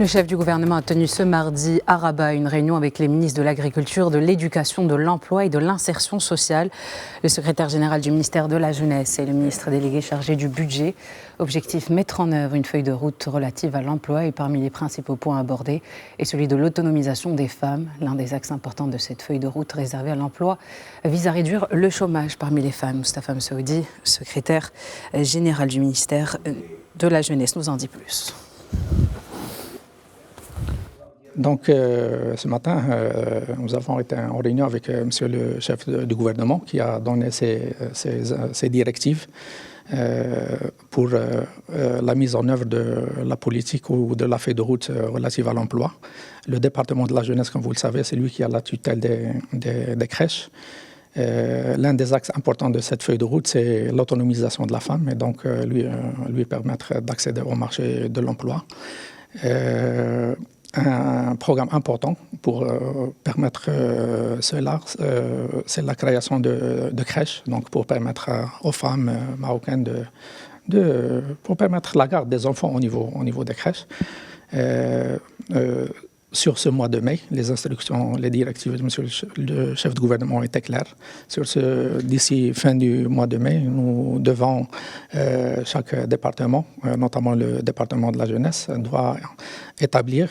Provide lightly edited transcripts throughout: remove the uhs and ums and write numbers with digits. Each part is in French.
Le chef du gouvernement a tenu ce mardi à Rabat une réunion avec les ministres de l'Agriculture, de l'Éducation, de l'Emploi et de l'Insertion sociale. Le secrétaire général du ministère de la Jeunesse et le ministre délégué chargé du budget. Objectif, mettre en œuvre une feuille de route relative à l'emploi et parmi les principaux points abordés est celui de l'autonomisation des femmes. L'un des axes importants de cette feuille de route réservée à l'emploi vise à réduire le chômage parmi les femmes. Moustapha Msaoudi, secrétaire général du ministère de la Jeunesse, nous en dit plus. Donc, ce matin, nous avons été en réunion avec monsieur le chef du gouvernement qui a donné ses directives pour la mise en œuvre de la politique ou de la feuille de route relative à l'emploi. Le département de la jeunesse, comme vous le savez, c'est lui qui a la tutelle des crèches. L'un des axes importants de cette feuille de route, c'est l'autonomisation de la femme et donc lui permettre d'accéder au marché de l'emploi. Un programme important pour permettre cela, c'est la création de crèches, donc pour permettre aux femmes marocaines pour permettre la garde des enfants au niveau des crèches. Sur ce mois de mai, les instructions, les directives de monsieur le chef de gouvernement étaient claires. D'ici fin du mois de mai, nous devons, chaque département, notamment le département de la jeunesse, doit établir,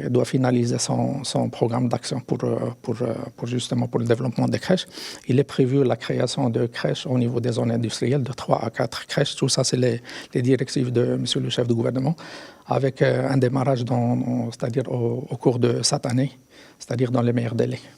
doit finaliser son programme d'action justement pour le développement des crèches. Il est prévu la création de crèches au niveau des zones industrielles, de 3 à 4 crèches. Tout ça, c'est les directives de monsieur le chef de gouvernement, avec un démarrage c'est-à-dire au cours de cette année, c'est-à-dire dans les meilleurs délais.